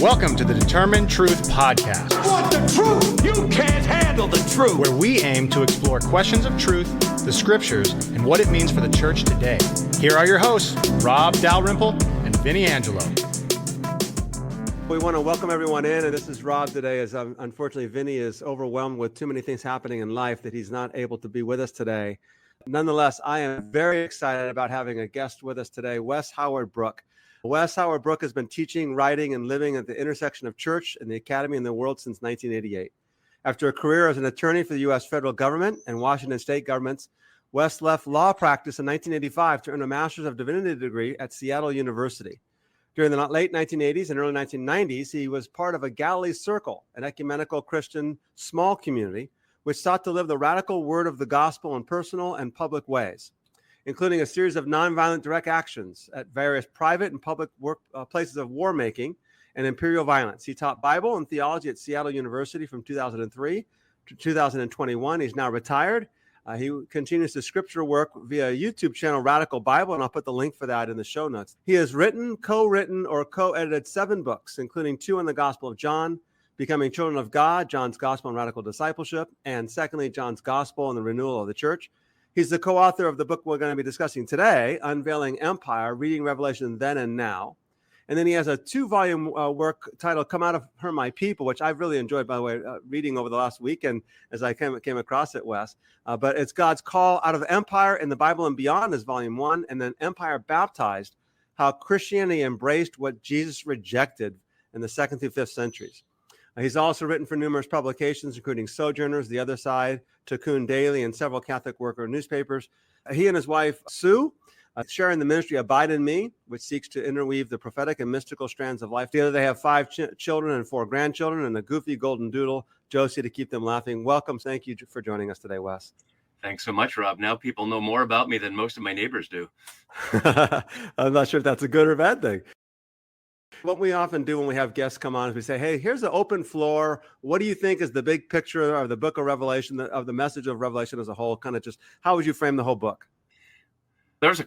Welcome to the Determined Truth Podcast. Want the truth? You can't handle the truth. Where we aim to explore questions of truth, the scriptures, and what it means for the church today. Here are your hosts, Rob Dalrymple and Vinny Angelo. We want to welcome everyone in, and this is Rob today, as unfortunately Vinny is overwhelmed with too many things happening in life that he's not able to be with us today. Nonetheless, I am very excited about having a guest with us today, Wes Howard-Brook. Wes Howard-Brook has been teaching, writing, and living at the intersection of church and the academy and the world since 1988. After a career as an attorney for the U.S. federal government and Washington state governments, Wes left law practice in 1985 to earn a Master of Divinity degree at Seattle University. During the late 1980s and early 1990s, he was part of a Galilee Circle, an ecumenical Christian small community, which sought to live the radical word of the gospel in personal and public ways, including a series of nonviolent direct actions at various private and public places of warmaking and imperial violence. He taught Bible and theology at Seattle University from 2003 to 2021. He's now retired. He continues to scripture work via YouTube channel Radical Bible, and I'll put the link for that in the show notes. He has written, co-written, or co-edited 7 books, including 2 on the Gospel of John, Becoming Children of God, John's Gospel and Radical Discipleship, and secondly, John's Gospel and the Renewal of the Church. He's the co-author of the book we're going to be discussing today, Unveiling Empire, Reading Revelation Then and Now. And then he has a 2-volume work titled Come Out of Her, My People, which I've really enjoyed, by the way, reading over the last weekend as I came across it, Wes. But it's God's Call Out of Empire in the Bible and Beyond is Volume 1, and then Empire Baptized, How Christianity Embraced What Jesus Rejected in the 2nd through 5th centuries. He's also written for numerous publications, including Sojourners, The Other Side, Tikkun Daily, and several Catholic worker newspapers. He and his wife, Sue, sharing the ministry Abide in Me, which seeks to interweave the prophetic and mystical strands of life. Together they have 5 children and 4 grandchildren and a goofy golden doodle, Josie, to keep them laughing. Welcome. Thank you for joining us today, Wes. Thanks so much, Rob. Now people know more about me than most of my neighbors do. I'm not sure if that's a good or bad thing. What we often do when we have guests come on is we say, hey, here's an open floor. What do you think is the big picture of the book of Revelation, of the message of Revelation as a whole? Kind of just, how would you frame the whole book? There's a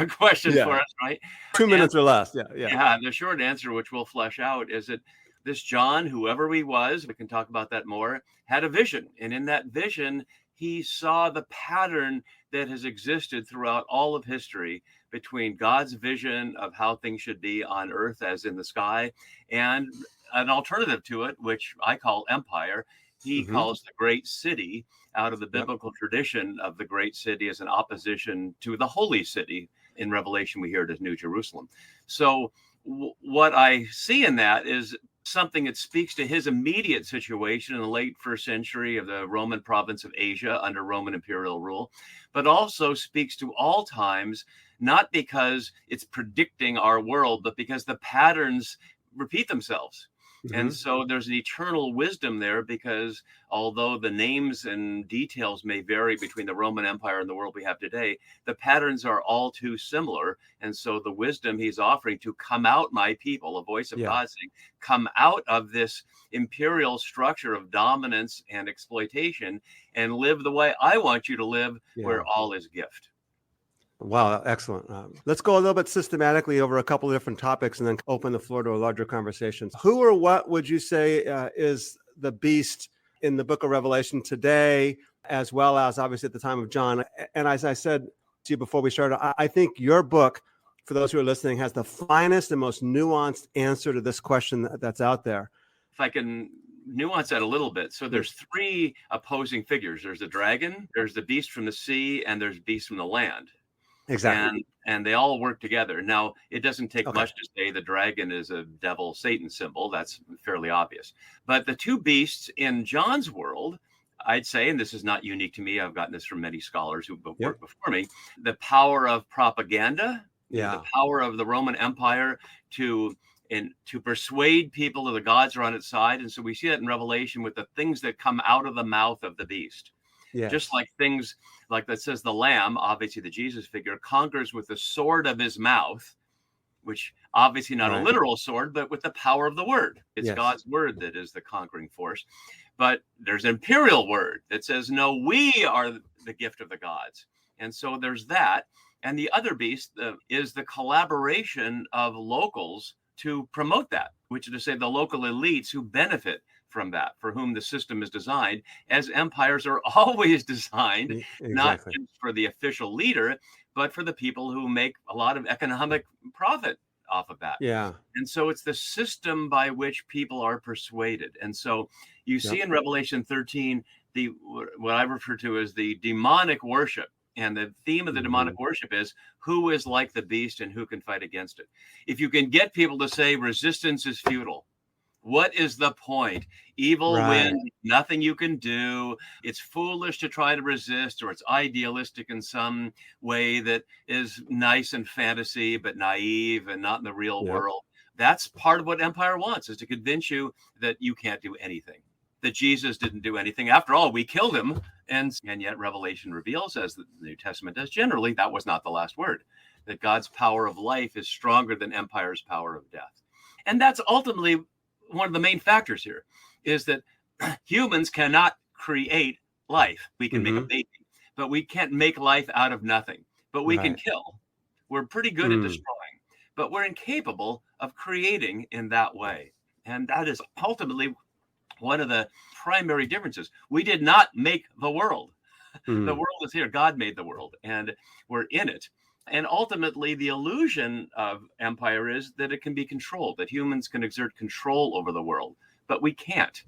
question for us, right? 2 minutes or less. Yeah. Yeah. The short answer, which we'll flesh out, is that this John, whoever he was, we can talk about that more, had a vision. And in that vision, he saw the pattern that has existed throughout all of history between God's vision of how things should be on earth as in the sky and an alternative to it, which I call empire. He calls the great city out of the biblical tradition of the great city as an opposition to the holy city. In Revelation, we hear it as New Jerusalem. So what I see in that is something that speaks to his immediate situation in the late 1st century of the Roman province of Asia under Roman imperial rule, but also speaks to all times, not because it's predicting our world, but because the patterns repeat themselves. And so there's an eternal wisdom there, because although the names and details may vary between the Roman Empire and the world we have today, the patterns are all too similar. And so the wisdom he's offering to come out, my people, a voice of God saying, come out of this imperial structure of dominance and exploitation and live the way I want you to live, where all is gift. Wow, excellent. Let's go a little bit systematically over a couple of different topics and then open the floor to a larger conversation. Who or what would you say is the beast in the book of Revelation today, as well as obviously at the time of John? And as I said to you before we started, I think your book, for those who are listening, has the finest and most nuanced answer to this question that's out there. If I can nuance that a little bit. So there's 3 opposing figures. There's the dragon, there's the beast from the sea, and there's beast from the land. Exactly. And they all work together. Now, it doesn't take much to say the dragon is a devil Satan symbol. That's fairly obvious. But the 2 beasts in John's world, I'd say, and this is not unique to me, I've gotten this from many scholars who worked before me, the power of propaganda, the power of the Roman Empire to persuade people that the gods are on its side. And so we see that in Revelation with the things that come out of the mouth of the beast. Yes. Just like things like that says the Lamb, obviously the Jesus figure, conquers with the sword of his mouth, which obviously not a literal sword, but with the power of the word. It's God's word that is the conquering force. But there's an imperial word that says, no, we are the gift of the gods. And so there's that. And the other beast is the collaboration of locals to promote that. which is to say the local elites who benefit from that, for whom the system is designed, as empires are always designed, not Exactly. just for the official leader, but for the people who make a lot of economic profit off of that. Yeah. And so it's the system by which people are persuaded. And so you see in Revelation 13, what I refer to as the demonic worship. And the theme of the demonic worship is who is like the beast and who can fight against it. If you can get people to say resistance is futile, what is the point? Evil wins, nothing you can do. It's foolish to try to resist, or it's idealistic in some way that is nice and fantasy, but naive and not in the real world. That's part of what empire wants, is to convince you that you can't do anything, that Jesus didn't do anything. After all, we killed him. And yet Revelation reveals, as the New Testament does generally, that was not the last word, that God's power of life is stronger than empire's power of death. And that's ultimately one of the main factors here, is that humans cannot create life. We can make a baby, but we can't make life out of nothing. But we can kill. We're pretty good at destroying, but we're incapable of creating in that way. And that is ultimately one of the primary differences. We did not make the world. The world is here. God made the world, and we're in it. And ultimately, the illusion of empire is that it can be controlled, that humans can exert control over the world, but we can't.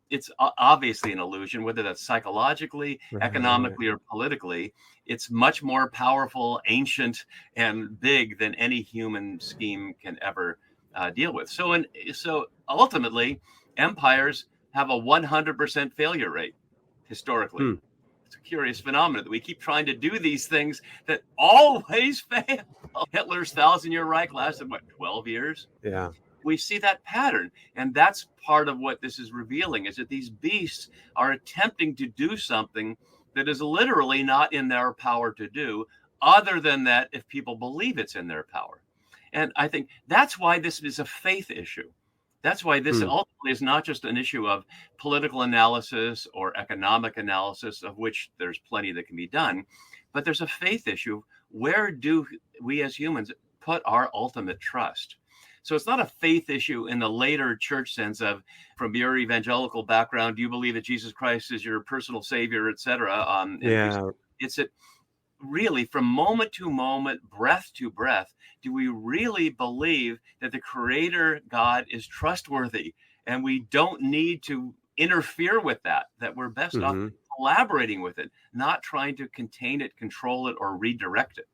It's obviously an illusion, whether that's psychologically, economically, or politically. It's much more powerful, ancient, and big than any human scheme can ever deal with. So ultimately, empires have a 100% failure rate historically. It's a curious phenomenon that we keep trying to do these things that always fail. Hitler's 1,000-year Reich lasted, 12 years? Yeah. We see that pattern. And that's part of what this is revealing, is that these beasts are attempting to do something that is literally not in their power to do, other than that if people believe it's in their power. And I think that's why this is a faith issue. That's why this ultimately is not just an issue of political analysis or economic analysis, of which there's plenty that can be done, but there's a faith issue. Where do we as humans put our ultimate trust? So it's not a faith issue in the later church sense of, from your evangelical background, do you believe that Jesus Christ is your personal savior, et cetera? It's really from moment to moment, breath to breath, do we really believe that the Creator God is trustworthy, and we don't need to interfere with that we're best off collaborating with it, not trying to contain it, control it, or redirect it?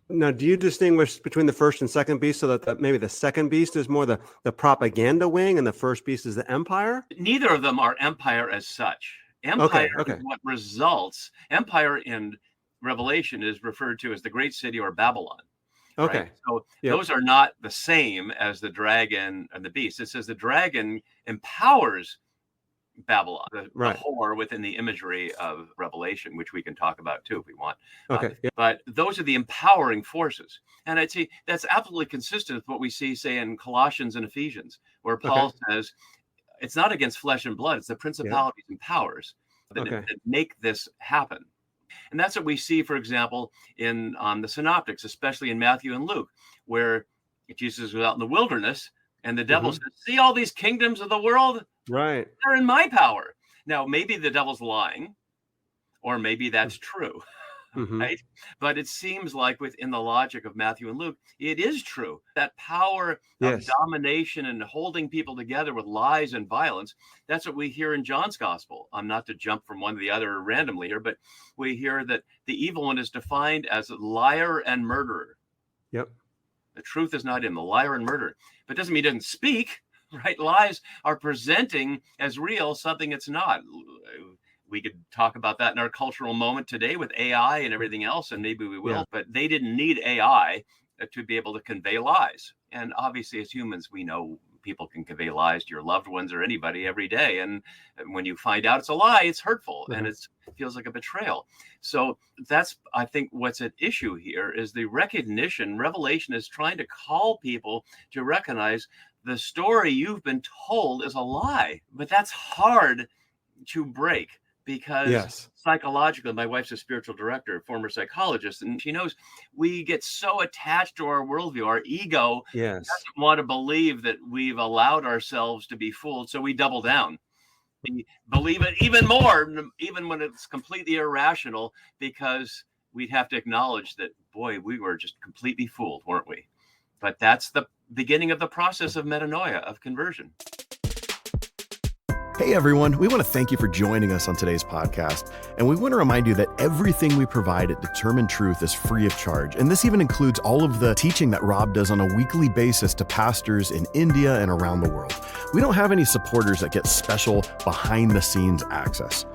Now, do you distinguish between the first and second beast, so that maybe the second beast is more the propaganda wing and the first beast is the empire? Neither of them are empire as such. Empire is what results. Empire in Revelation is referred to as the great city, or Babylon. Okay. Right? So those are not the same as the dragon and the beast. It says the dragon empowers Babylon, the whore within the imagery of Revelation, which we can talk about too if we want. But those are the empowering forces. And I'd say that's absolutely consistent with what we see, say, in Colossians and Ephesians, where Paul says it's not against flesh and blood, it's the principalities and powers that make this happen. And that's what we see, for example, in the synoptics, especially in Matthew and Luke, where Jesus was out in the wilderness and the devil says, see all these kingdoms of the world? Right. They're in my power. Now, maybe the devil's lying, or maybe that's true, right? But it seems like within the logic of Matthew and Luke, it is true. That power of domination and holding people together with lies and violence, that's what we hear in John's gospel. I'm not to jump from one to the other randomly here, but we hear that the evil one is defined as liar and murderer. Yep. The truth is not in the liar and murderer, but it doesn't mean he doesn't speak, right? Lies are presenting as real something it's not. We could talk about that in our cultural moment today with AI and everything else, and maybe we will, but they didn't need AI to be able to convey lies. And obviously, as humans, we know people can convey lies to your loved ones or anybody every day. And when you find out it's a lie, it's hurtful and it feels like a betrayal. So that's, I think, what's at issue here is the recognition. Revelation is trying to call people to recognize the story you've been told is a lie, but that's hard to break. because Yes. psychologically, my wife's a spiritual director, former psychologist, and she knows we get so attached to our worldview. Our ego Yes. doesn't want to believe that we've allowed ourselves to be fooled, so we double down. We believe it even more, even when it's completely irrational, because we'd have to acknowledge that, boy, we were just completely fooled, weren't we? But that's the beginning of the process of metanoia, of conversion. Hey everyone, we want to thank you for joining us on today's podcast. And we want to remind you that everything we provide at Determined Truth is free of charge. And this even includes all of the teaching that Rob does on a weekly basis to pastors in India and around the world. We don't have any supporters that get special behind the scenes access.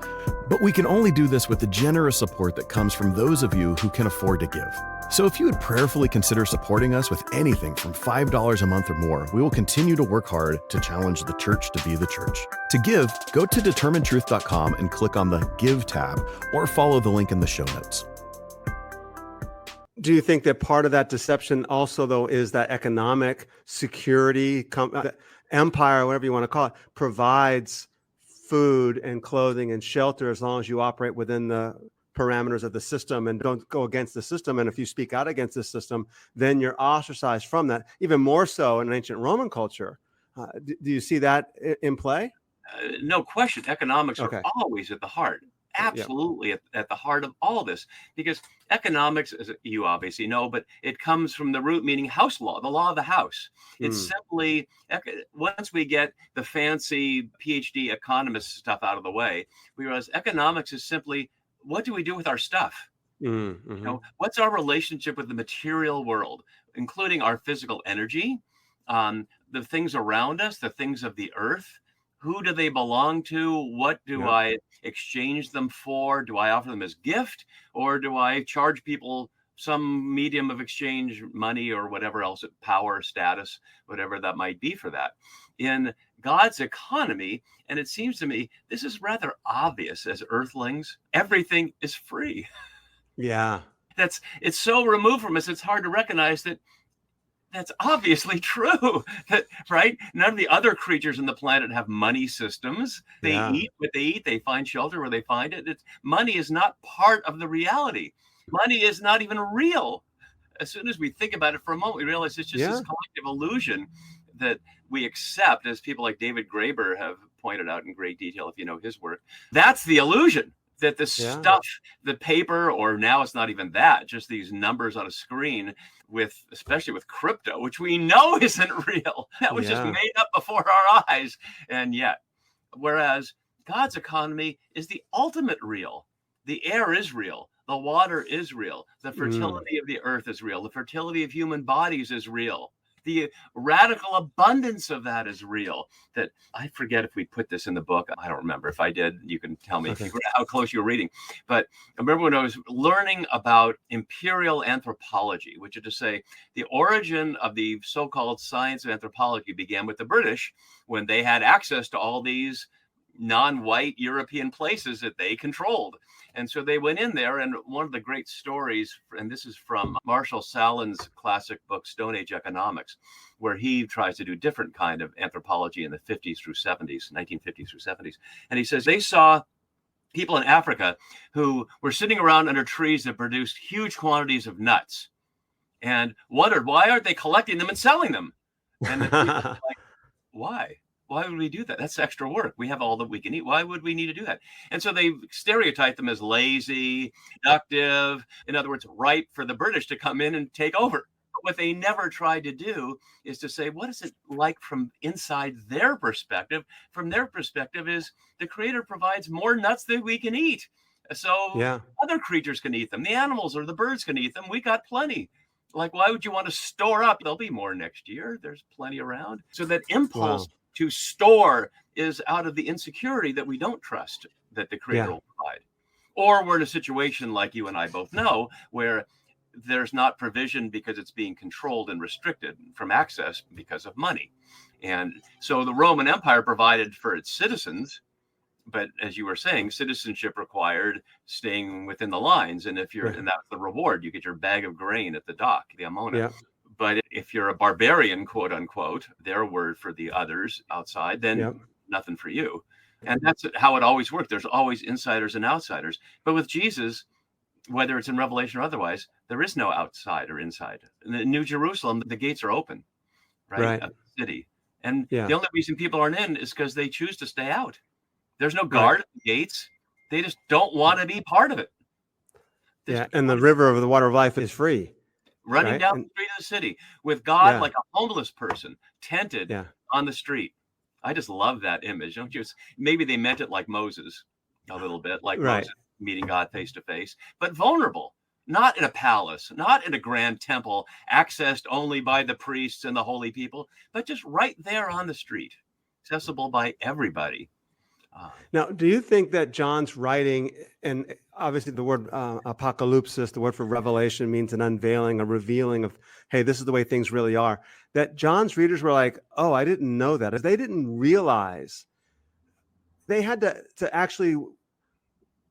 But we can only do this with the generous support that comes from those of you who can afford to give. So if you would prayerfully consider supporting us with anything from $5 a month or more, we will continue to work hard to challenge the church to be the church. To give, go to determinedtruth.com and click on the Give tab, or follow the link in the show notes. Do you think that part of that deception also, though, is that economic security, empire, whatever you want to call it, provides food and clothing and shelter as long as you operate within the parameters of the system and don't go against the system? And if you speak out against the system, then you're ostracized from that. Even more so in ancient Roman culture. Do you see that in play? No question. Economics Okay. are always at the heart. Absolutely at the heart of all this, because economics, as you obviously know, but it comes from the root meaning house law, the law of the house. It's simply, once we get the fancy PhD economist stuff out of the way, we realize economics is simply, what do we do with our stuff? Mm-hmm. You know, what's our relationship with the material world, including our physical energy, the things around us, the things of the earth? Who do they belong to? What do I exchange them for? Do I offer them as gift, or do I charge people some medium of exchange, money or whatever else, power, status, whatever that might be for that? In God's economy, and it seems to me this is rather obvious as earthlings, everything is free. Yeah. It's so removed from us, it's hard to recognize that that's obviously true, right? None of the other creatures on the planet have money systems. They eat what they eat. They find shelter where they find it. Money is not part of the reality. Money is not even real. As soon as we think about it for a moment, we realize it's just this collective illusion that we accept, as people like David Graeber have pointed out in great detail, if you know his work. That's the illusion. That the stuff, the paper, or now it's not even that, just these numbers on a screen, especially with crypto, which we know isn't real. That was just made up before our eyes. And yet, whereas God's economy is the ultimate real. The air is real. The water is real. The fertility of the earth is real. The fertility of human bodies is real. The radical abundance of that is real. That I forget if we put this in the book. I don't remember. If I did, you can tell me how close you're reading. But I remember when I was learning about imperial anthropology, which is to say the origin of the so-called science of anthropology began with the British when they had access to all these non-white European places that they controlled. And so they went in there, and one of the great stories, and this is from Marshall Sahlins' classic book, Stone Age Economics, where he tries to do different kind of anthropology in the 50s through 70s, 1950s through 70s. And he says they saw people in Africa who were sitting around under trees that produced huge quantities of nuts and wondered, why aren't they collecting them and selling them? And the people were like, why? Why would we do that? That's extra work. We have all that we can eat. Why would we need to do that? And so they stereotype them as lazy, productive, in other words, ripe for the British to come in and take over. But what they never tried to do is to say, what is it like from inside their perspective? From their perspective is the Creator provides more nuts than we can eat. So other creatures can eat them. The animals or the birds can eat them. We got plenty. Like, why would you want to store up? There'll be more next year. There's plenty around. So that impulse to store is out of the insecurity that we don't trust that the Creator will provide. Or we're in a situation like you and I both know, where there's not provision because it's being controlled and restricted from access because of money. And so the Roman Empire provided for its citizens, but as you were saying, citizenship required staying within the lines. And if you're, and that's the reward, you get your bag of grain at the dock, the amona. But if you're a barbarian, quote unquote, their word for the others outside, then nothing for you. And that's how it always worked. There's always insiders and outsiders. But with Jesus, whether it's in Revelation or otherwise, there is no outside or inside. In the New Jerusalem, the gates are open, right? Of the city. And the only reason people aren't in is because they choose to stay out. There's no guard at the gates. They just don't want to be part of it. And the river of the water of life is free. Running down the street of the city with God like a homeless person, tented on the street. I just love that image. Don't you? Maybe they meant it like Moses, a little bit, like Moses meeting God face to face, but vulnerable, not in a palace, not in a grand temple, accessed only by the priests and the holy people, but just right there on the street, accessible by everybody. Now, do you think that John's writing, and obviously the word apocalypsis, the word for revelation, means an unveiling, a revealing of, hey, this is the way things really are, that John's readers were like, oh, I didn't know that. They didn't realize. They had to actually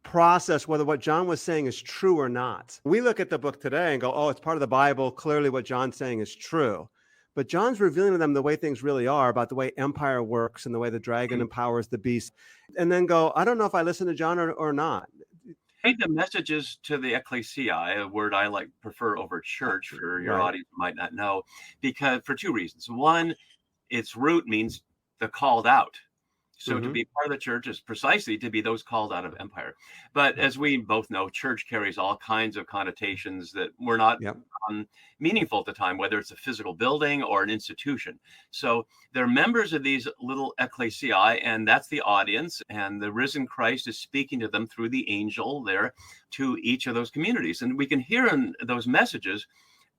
process whether what John was saying is true or not. We look at the book today and go, oh, it's part of the Bible. Clearly what John's saying is true. But John's revealing to them the way things really are, about the way empire works and the way the dragon empowers the beast. And then go, I don't know if I listen to John or not. Read the messages to the ecclesia, a word I prefer over church for your audience who might not know, because for two reasons. One, its root means the called out. So to be part of the church is precisely to be those called out of empire. But as we both know, church carries all kinds of connotations that were not meaningful at the time, whether it's a physical building or an institution. So they're members of these little ecclesia, and that's the audience. And the risen Christ is speaking to them through the angel there to each of those communities. And we can hear in those messages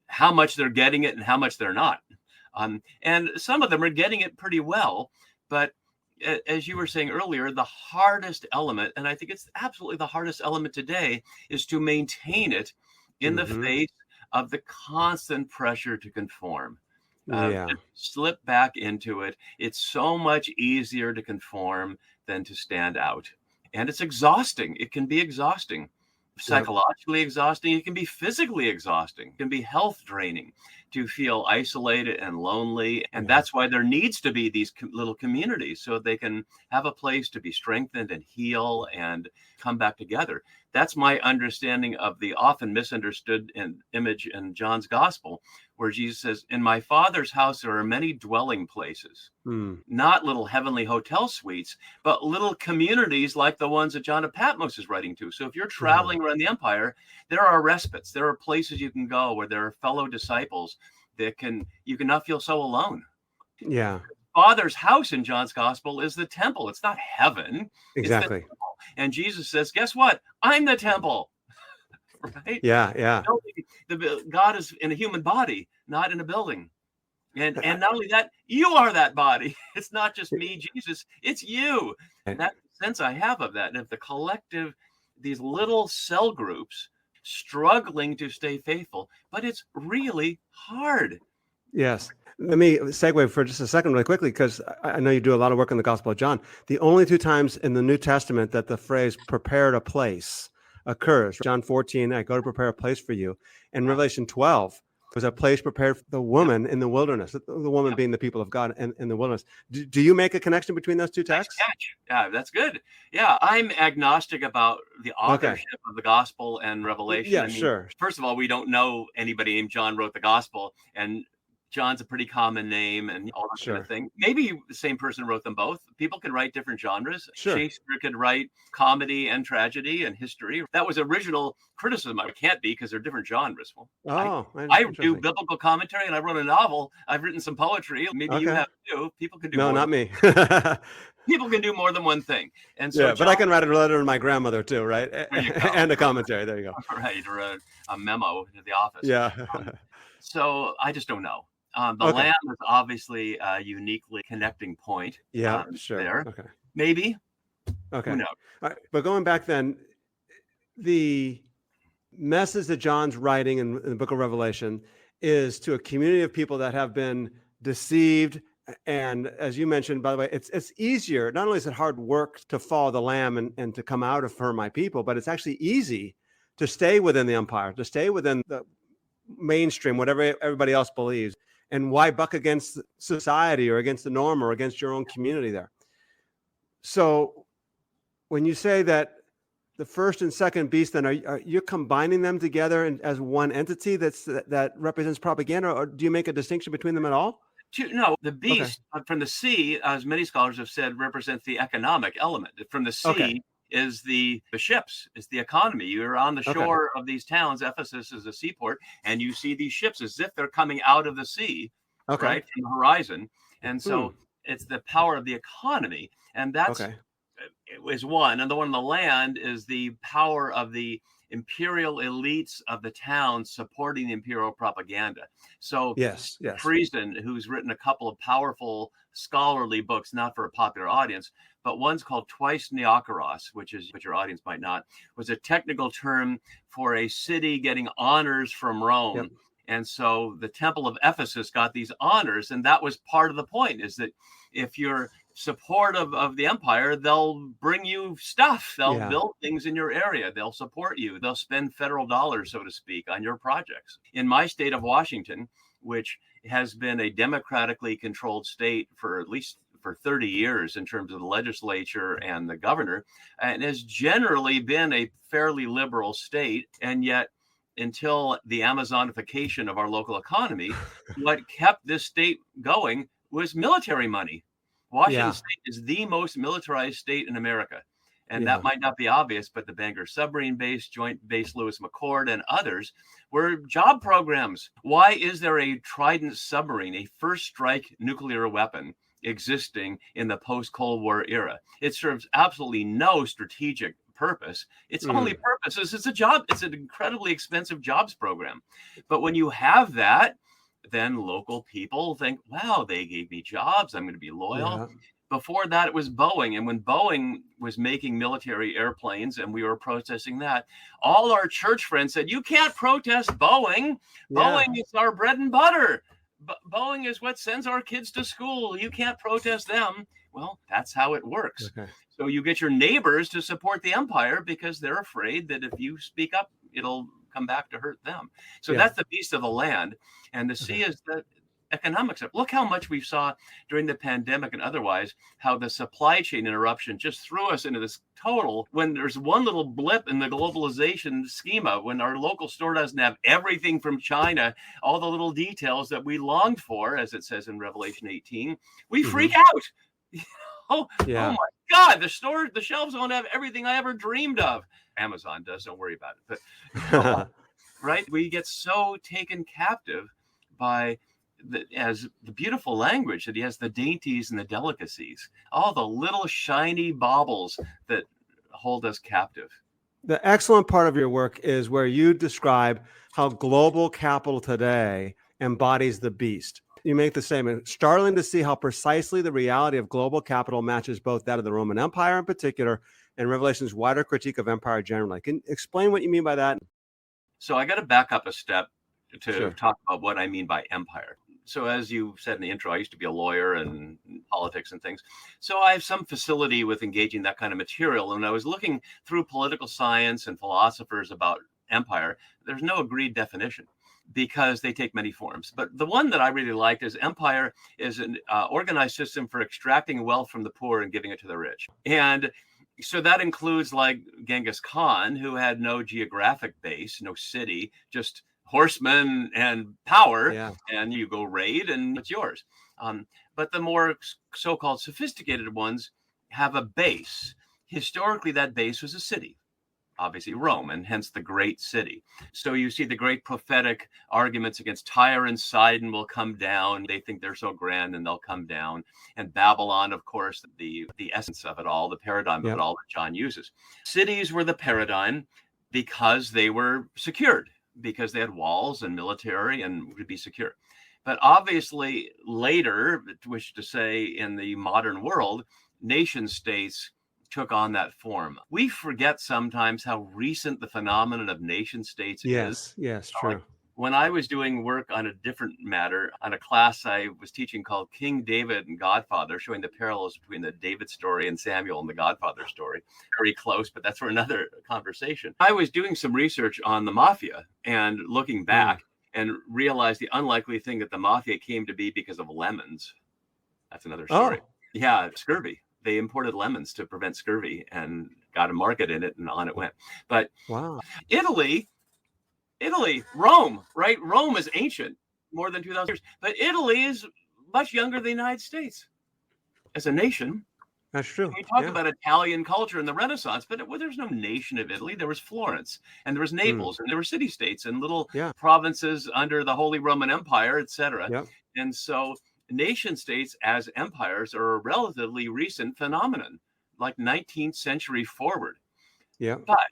how much they're getting it and how much they're not. And some of them are getting it pretty well, but as you were saying earlier, the hardest element, and I think it's absolutely the hardest element today, is to maintain it in the face of the constant pressure to conform. To slip back into it. It's so much easier to conform than to stand out. And it's exhausting. It can be exhausting. Psychologically exhausting. It can be physically exhausting. It can be health draining to feel isolated and lonely. And that's why there needs to be these little communities so they can have a place to be strengthened and heal and come back together. That's my understanding of the often misunderstood image in John's gospel, where Jesus says, in my Father's house, there are many dwelling places, not little heavenly hotel suites, but little communities like the ones that John of Patmos is writing to. So if you're traveling around the empire, there are respites. There are places you can go where there are fellow disciples that you can not feel so alone. Yeah. Father's house in John's gospel is the temple. It's not heaven. Exactly. It's the temple. And Jesus says, guess what? I'm the temple. Right? Yeah. God is in a human body, not in a building. And not only that, you are that body. It's not just me, Jesus, it's you. And that sense I have of that. And if the collective, these little cell groups struggling to stay faithful, but it's really hard. Yes. Let me segue for just a second really quickly, because I know you do a lot of work in the Gospel of John. The only two times in the New Testament that the phrase prepared a place occurs, John 14, I go to prepare a place for you. And Revelation 12 was a place prepared for the woman in the wilderness, the woman being the people of God in the wilderness. Do you make a connection between those two texts? Nice catch. Yeah, that's good. Yeah, I'm agnostic about the authorship of the Gospel and Revelation. Yeah, sure. First of all, we don't know anybody named John wrote the Gospel, and John's a pretty common name and all that kind of thing. Maybe the same person wrote them both. People could write different genres. Sure. Shakespeare could write comedy and tragedy and history. That was original criticism. I can't be because they're different genres. Well, I do biblical commentary and I wrote a novel. I've written some poetry. Maybe you have too. People can do more. No, not me. People can do more than one thing. And so but I can write a letter to my grandmother too, right? And a commentary. There you go. Right. Or a memo to the office. Yeah. So I just don't know. The Lamb is obviously a uniquely connecting point. Yeah, sure. There. Okay. Maybe. Okay. Who knows? All right. But going back then, the message that John's writing in the book of Revelation is to a community of people that have been deceived. And as you mentioned, by the way, it's easier. Not only is it hard work to follow the Lamb and to come out of her, my people, but it's actually easy to stay within the empire, to stay within the mainstream, whatever everybody else believes. And why buck against society or against the norm or against your own community there? So when you say that the first and second beast, then are you combining them together as one entity that represents propaganda, or do you make a distinction between them at all? No, the beast from the sea, as many scholars have said, represents the economic element. From the sea is the ships, is the economy. You're on the shore of these towns. Ephesus is a seaport, and you see these ships as if they're coming out of the sea, right, from the horizon. And so it's the power of the economy, and that's is one. And the one on the land is the power of the imperial elites of the town supporting the imperial propaganda. So Friesen, who's written a couple of powerful scholarly books, not for a popular audience, but one's called Twice Neokoros, which your audience might not, was a technical term for a city getting honors from Rome. And so the Temple of Ephesus got these honors, and that was part of the point, is that if you're supportive of the empire, they'll bring you stuff. They'll build things in your area. They'll support you. They'll spend federal dollars, so to speak, on your projects. In my state of Washington, which has been a democratically controlled state for at least for 30 years in terms of the legislature and the governor, and has generally been a fairly liberal state, and yet until the Amazonification of our local economy, what kept this state going was military money. Washington State is the most militarized state in America. And that might not be obvious, but the Bangor submarine base, Joint Base Lewis McChord, and others were job programs. Why is there a Trident submarine, a first strike nuclear weapon, existing in the post-Cold War era? It serves absolutely no strategic purpose. Its only purpose is it's a job. It's an incredibly expensive jobs program. But when you have that, then local people think, wow, they gave me jobs. I'm going to be loyal. Before that, it was Boeing. And when Boeing was making military airplanes and we were protesting that, all our church friends said, you can't protest Boeing. Boeing is our bread and butter. Boeing is what sends our kids to school. You can't protest them. Well, that's how it works. So you get your neighbors to support the empire because they're afraid that if you speak up, it'll come back to hurt them. So that's the beast of the land. And the sea is the economics of. Look how much we saw during the pandemic and otherwise, how the supply chain interruption just threw us into this total, when there's one little blip in the globalization schema, when our local store doesn't have everything from China, all the little details that we longed for, as it says in Revelation 18, we freak out. Oh my God, the shelves don't have everything I ever dreamed of. Amazon does, don't worry about it. But right, we get so taken captive by the beautiful language that he has, the dainties and the delicacies, all the little shiny baubles that hold us captive. The excellent part of your work is where you describe how global capital today embodies the beast. You make the statement, startling to see how precisely the reality of global capital matches both that of the Roman Empire in particular and Revelation's wider critique of empire generally. Can you explain what you mean by that? So I got to back up a step to talk about what I mean by empire. So as you said in the intro, I used to be a lawyer and politics and things. So I have some facility with engaging that kind of material. And when I was looking through political science and philosophers about empire, there's no agreed definition, because they take many forms. But the one that I really liked is empire is an organized system for extracting wealth from the poor and giving it to the rich. And so that includes like Genghis Khan, who had no geographic base, no city, just horsemen and power, and you go raid and it's yours. But the more so-called sophisticated ones have a base. Historically, that base was a city. Obviously Rome, and hence the great city. So you see the great prophetic arguments against Tyre and Sidon will come down. They think they're so grand and they'll come down. And Babylon, of course, the essence of it all, the paradigm of it all that John uses. Cities were the paradigm because they were secured, because they had walls and military and would be secure. But obviously later, which to say in the modern world, nation states took on that form. We forget sometimes how recent the phenomenon of nation states is. Yes, true. When I was doing work on a different matter, on a class I was teaching called King David and Godfather, showing the parallels between the David story and Samuel and the Godfather story. Very close, but that's for another conversation. I was doing some research on the mafia and looking back and realized the unlikely thing that the mafia came to be because of lemons. That's another story. Yeah, scurvy. They imported lemons to prevent scurvy and got a market in it, and on it went. But Wow. Italy, Rome, right? Rome is ancient, more than 2,000 years. But Italy is much younger than the United States as a nation. That's true. We talk Yeah. about Italian culture in the Renaissance, but there's no nation of Italy. There was Florence, and there was Naples, and there were city-states and little Yeah. provinces under the Holy Roman Empire, etc. Yep. And so nation-states as empires are a relatively recent phenomenon, like 19th century forward. Yeah. But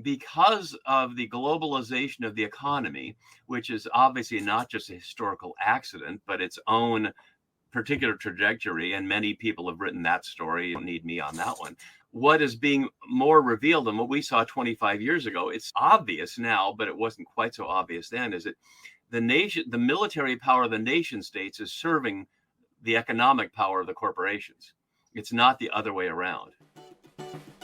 because of the globalization of the economy, which is obviously not just a historical accident, but its own particular trajectory, and many people have written that story. You don't need me on that one. What is being more revealed than what we saw 25 years ago, it's obvious now, but it wasn't quite so obvious then, is that the military power of the nation states is serving the economic power of the corporations. It's not the other way around.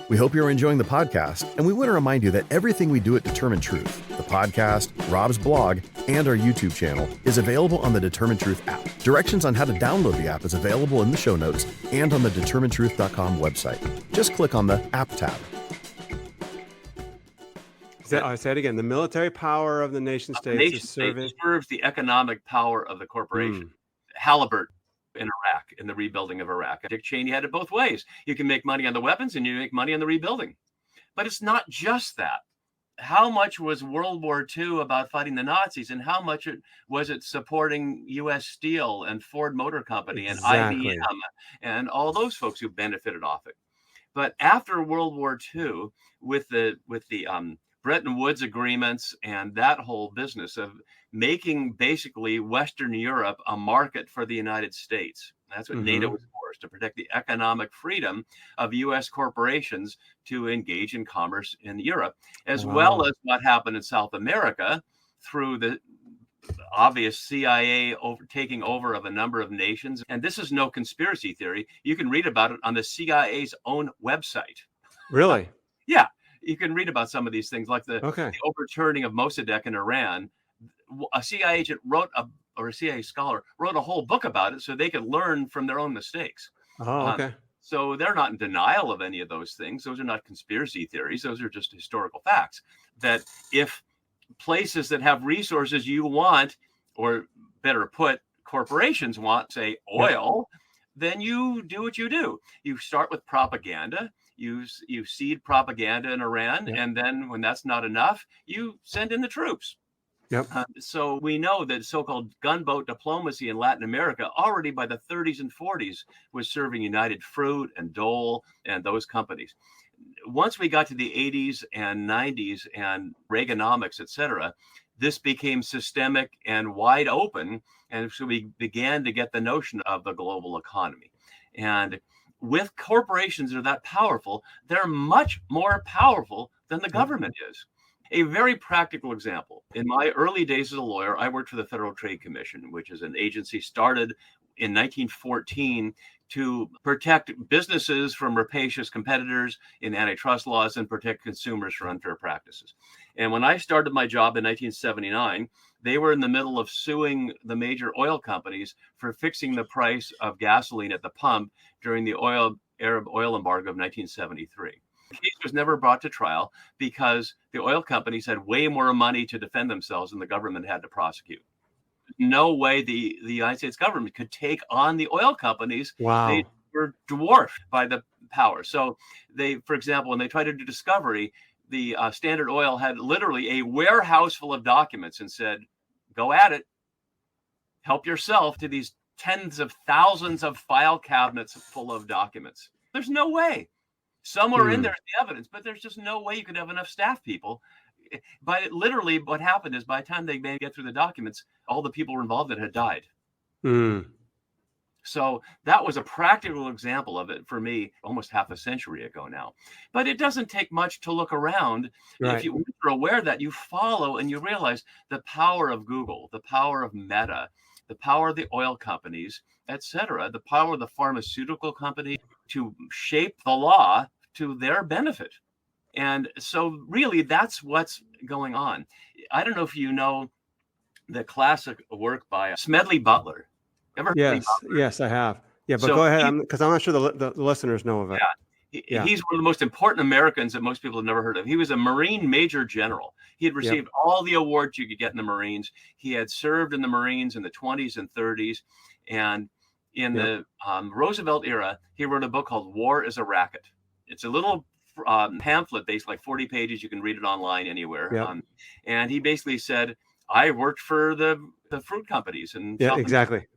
We hope you're enjoying the podcast, and we want to remind you that everything we do at Determined Truth, the podcast, Rob's blog, and our YouTube channel, is available on the Determined Truth app. Directions on how to download the app is available in the show notes and on the determinedtruth.com website. Just click on the App tab. Say it again. The military power of the nation states is serving. Serves the economic power of the corporation. Halliburton in Iraq, in the rebuilding of Iraq. Dick Cheney had it both ways. You can make money on the weapons and you make money on the rebuilding. But it's not just that. How much was World War II about fighting the Nazis, and how much was it supporting U.S. Steel and Ford Motor Company and IBM and all those folks who benefited off it? But after World War II, with the Bretton Woods agreements and that whole business of making basically Western Europe a market for the United States. That's what NATO was for, to protect the economic freedom of U.S. corporations to engage in commerce in Europe, as well as what happened in South America through the obvious CIA taking over of a number of nations. And this is no conspiracy theory. You can read about it on the CIA's own website. Really? Yeah. You can read about some of these things, like the overturning of Mossadegh in Iran. A CIA agent or a CIA scholar wrote a whole book about it so they could learn from their own mistakes. So they're not in denial of any of those things. Those are not conspiracy theories. Those are just historical facts. That if places that have resources you want, or better put, corporations want, say, oil, then you do what you do. You start with propaganda. You seed propaganda in Iran, and then when that's not enough, you send in the troops. So we know that so-called gunboat diplomacy in Latin America already by the 30s and 40s was serving United Fruit and Dole and those companies. Once we got to the 80s and 90s and Reaganomics, et cetera, this became systemic and wide open. And so we began to get the notion of the global economy. And with corporations that are that powerful, they're much more powerful than the government is. A very practical example. In my early days as a lawyer, I worked for the Federal Trade Commission, which is an agency started in 1914 to protect businesses from rapacious competitors in antitrust laws and protect consumers from unfair practices. And when I started my job in 1979, they were in the middle of suing the major oil companies for fixing the price of gasoline at the pump during the Arab oil embargo of 1973. The case was never brought to trial because the oil companies had way more money to defend themselves than the government had to prosecute. No way the United States government could take on the oil companies. They were dwarfed by the power. So they, for example, when they tried to do discovery, the Standard Oil had literally a warehouse full of documents and said, go at it, help yourself to these tens of thousands of file cabinets full of documents. There's no way. Somewhere in there is the evidence, but there's just no way you could have enough staff people. But literally what happened is by the time they may get through the documents, all the people involved that had died. So that was a practical example of it for me almost half a century ago now. But it doesn't take much to look around. If you're aware that, you follow and you realize the power of Google, the power of Meta, the power of the oil companies, et cetera, the power of the pharmaceutical company to shape the law to their benefit. And so really that's what's going on. I don't know if you know the classic work by Smedley Butler. Ever heard of Butler? Yes, I have. Yeah, but So go ahead, because I'm not sure the listeners know of it. Yeah. He's one of the most important Americans that most people have never heard of. He was a Marine Major General. He had received all the awards you could get in the Marines. He had served in the Marines in the 20s and 30s. And in the Roosevelt era, he wrote a book called War is a Racket. It's a little pamphlet, basically like 40 pages. You can read it online anywhere. And he basically said, I worked for the fruit companies. And exactly.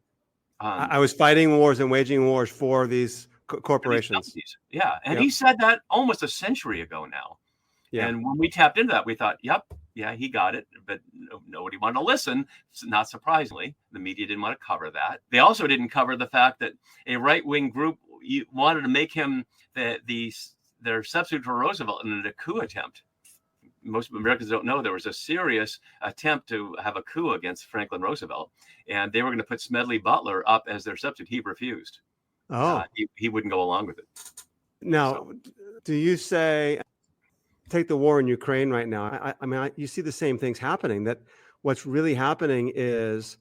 I was fighting wars and waging wars for these corporations. Yeah. And he said that almost a century ago now. Yeah. And when we tapped into that, we thought, he got it. But nobody wanted to listen. Not surprisingly, the media didn't want to cover that. They also didn't cover the fact that a right-wing group wanted to make him their substitute for Roosevelt in a coup attempt. Most Americans don't know there was a serious attempt to have a coup against Franklin Roosevelt. And they were going to put Smedley Butler up as their substitute. He refused. He wouldn't go along with it. Now, do you say, take the war in Ukraine right now? I mean, you see the same things happening, that what's really happening is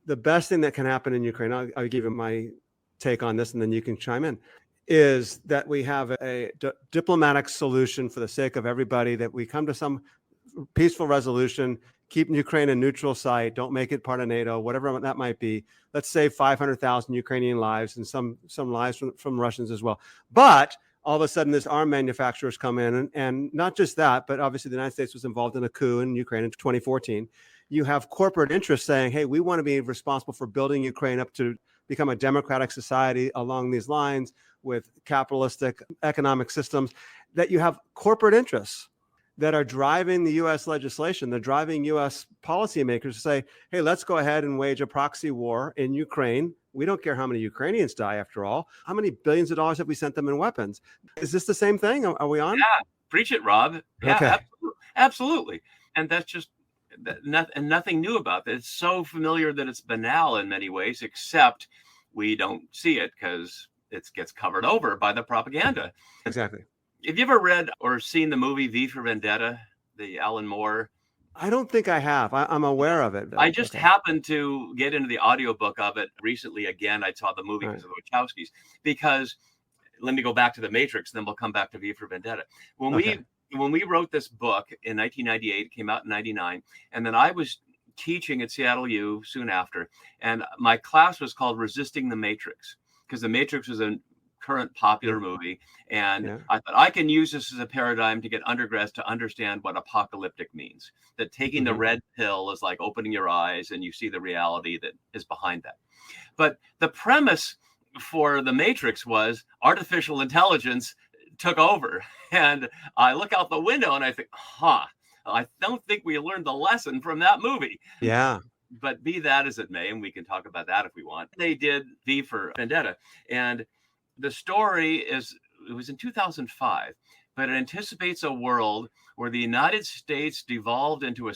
the best thing that can happen in Ukraine, I'll give you my take on this and then you can chime in, is that we have a diplomatic solution for the sake of everybody, that we come to some peaceful resolution, keep Ukraine a neutral site, don't make it part of NATO, whatever that might be. Let's save 500,000 Ukrainian lives and some lives from Russians as well. But all of a sudden, this arm manufacturers come in, and not just that, but obviously the United States was involved in a coup in Ukraine in 2014. You have corporate interests saying, hey, we want to be responsible for building Ukraine up to become a democratic society along these lines with capitalistic economic systems, that you have corporate interests that are driving the U.S. legislation. They're driving U.S. policymakers to say, hey, let's go ahead and wage a proxy war in Ukraine. We don't care how many Ukrainians die, after all. How many billions of dollars have we sent them in weapons? Is this the same thing? Are we on? Yeah, preach it, Rob. Yeah, okay. Absolutely. And that's just nothing new about that. It's so familiar that it's banal in many ways, except we don't see it because it gets covered over by the propaganda. Exactly. Have you ever read or seen the movie V for Vendetta, the Alan Moore? I don't think I have. I'm aware of it. I just happened to get into the audiobook of it recently. Again, I saw the movie because of the Wachowskis. Because let me go back to The Matrix, then we'll come back to V for Vendetta. When we wrote this book in 1998, it came out in 99, and then I was teaching at Seattle U soon after, and my class was called Resisting the Matrix, because The Matrix was a current popular movie, and I thought I can use this as a paradigm to get undergrads to understand what apocalyptic means, that taking the red pill is like opening your eyes and you see the reality that is behind that. But the premise for The Matrix was artificial intelligence took over, and I look out the window and I think, I don't think we learned the lesson from that movie. Yeah. But be that as it may, and we can talk about that if we want, they did V for Vendetta. And the story it was in 2005, but it anticipates a world where the United States devolved into a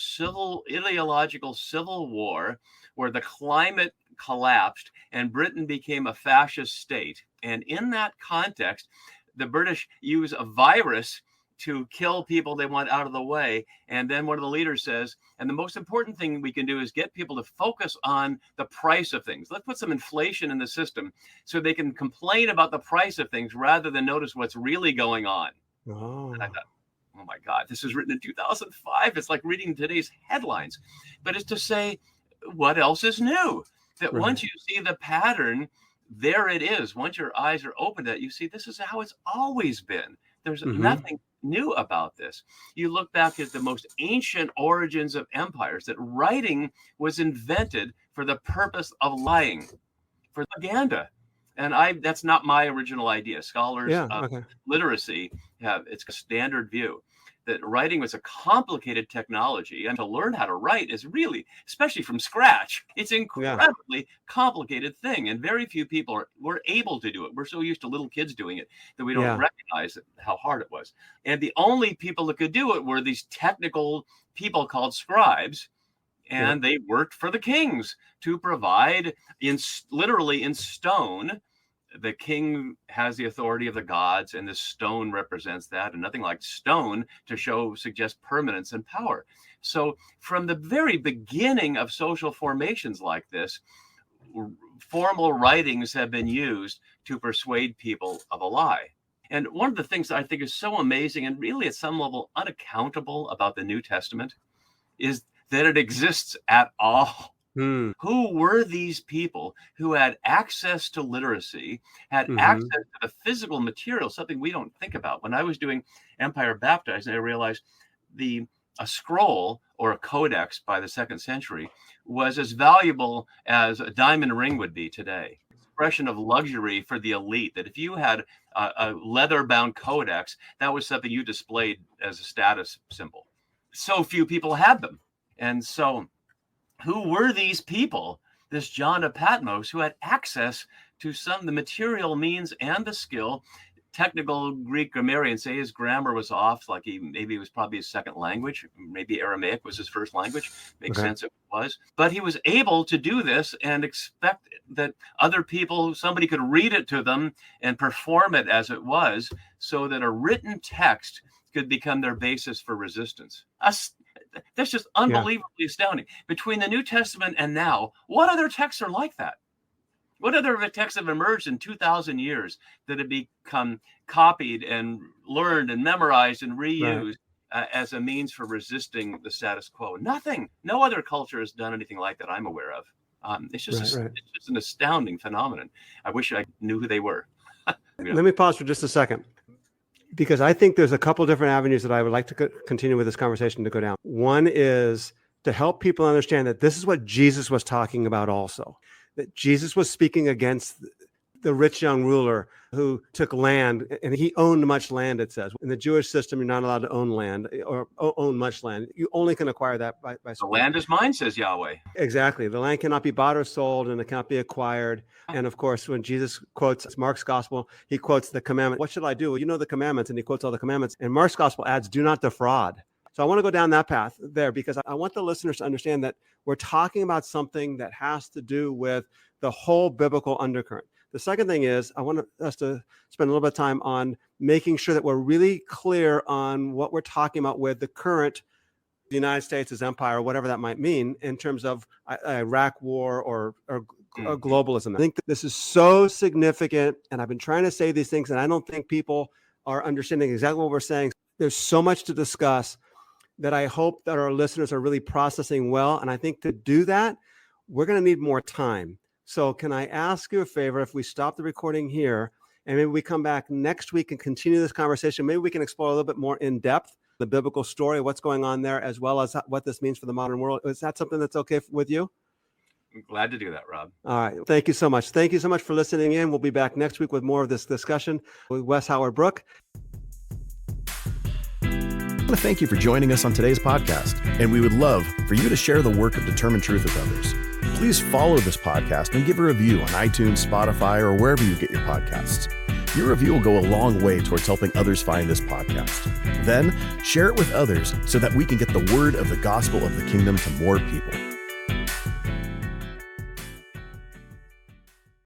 ideological civil war, where the climate collapsed and Britain became a fascist state. And in that context, the British use a virus to kill people they want out of the way. And then one of the leaders says, and the most important thing we can do is get people to focus on the price of things. Let's put some inflation in the system so they can complain about the price of things rather than notice what's really going on. And I thought, oh my God, this was written in 2005. It's like reading today's headlines. But it's to say, what else is new? That once you see the pattern, there it is. Once your eyes are open to that, you see this is how it's always been. There's nothing new about this. You look back at the most ancient origins of empires, that writing was invented for the purpose of lying, for propaganda. And that's not my original idea. Scholars of literacy it's a standard view that writing was a complicated technology, and to learn how to write is really, especially from scratch, it's incredibly complicated thing. And very few people were able to do it. We're so used to little kids doing it that we don't recognize how hard it was. And the only people that could do it were these technical people called scribes. And they worked for the kings to provide literally in stone. The king has the authority of the gods, and the stone represents that, and nothing like stone to suggest permanence and power. So from the very beginning of social formations like this, formal writings have been used to persuade people of a lie. And one of the things that I think is so amazing and really at some level unaccountable about the New Testament is that it exists at all. Who were these people who had access to literacy, had access to the physical material, something we don't think about? When I was doing Empire Baptized, I realized a scroll or a codex by the 2nd century was as valuable as a diamond ring would be today. Expression of luxury for the elite, that if you had a leather-bound codex, that was something you displayed as a status symbol. So few people had them. And so who were these people, this John of Patmos, who had access to some of the material means and the skill? Technical Greek grammarians say his grammar was off, like maybe it was probably his second language, maybe Aramaic was his first language. Makes sense if it was. But he was able to do this and expect that other people, somebody could read it to them and perform it as it was, so that a written text could become their basis for resistance. That's just unbelievably astounding. Between the New Testament and now, what other texts are like that? What other texts have emerged in 2,000 years that have become copied and learned and memorized and reused as a means for resisting the status quo? Nothing. No other culture has done anything like that I'm aware of. It's just an astounding phenomenon. I wish I knew who they were. Let me pause for just a second, because I think there's a couple different avenues that I would like to continue with this conversation to go down. One is to help people understand that this is what Jesus was talking about also. That Jesus was speaking against the rich young ruler who took land, and he owned much land, it says. In the Jewish system, you're not allowed to own land or own much land. You only can acquire that by the land is mine, says Yahweh. Exactly. The land cannot be bought or sold, and it cannot be acquired. And of course, when Jesus quotes Mark's gospel, he quotes the commandment. What should I do? Well, you know the commandments, and he quotes all the commandments. And Mark's gospel adds, do not defraud. So I want to go down that path there, because I want the listeners to understand that we're talking about something that has to do with the whole biblical undercurrent. The second thing is I want us to spend a little bit of time on making sure that we're really clear on what we're talking about with the current United States as empire, or whatever that might mean in terms of Iraq war or globalism. I think that this is so significant, and I've been trying to say these things, and I don't think people are understanding exactly what we're saying. There's so much to discuss that I hope that our listeners are really processing well. And I think to do that, we're going to need more time. So can I ask you a favor if we stop the recording here and maybe we come back next week and continue this conversation? Maybe we can explore a little bit more in depth the biblical story, what's going on there, as well as what this means for the modern world. Is that something that's okay with you? I'm glad to do that, Rob. All right. Thank you so much. Thank you so much for listening in. We'll be back next week with more of this discussion with Wes Howard-Brook. I want to thank you for joining us on today's podcast, and we would love for you to share the work of Determined Truth with others. Please follow this podcast and give a review on iTunes, Spotify, or wherever you get your podcasts. Your review will go a long way towards helping others find this podcast. Then share it with others so that we can get the word of the gospel of the kingdom to more people.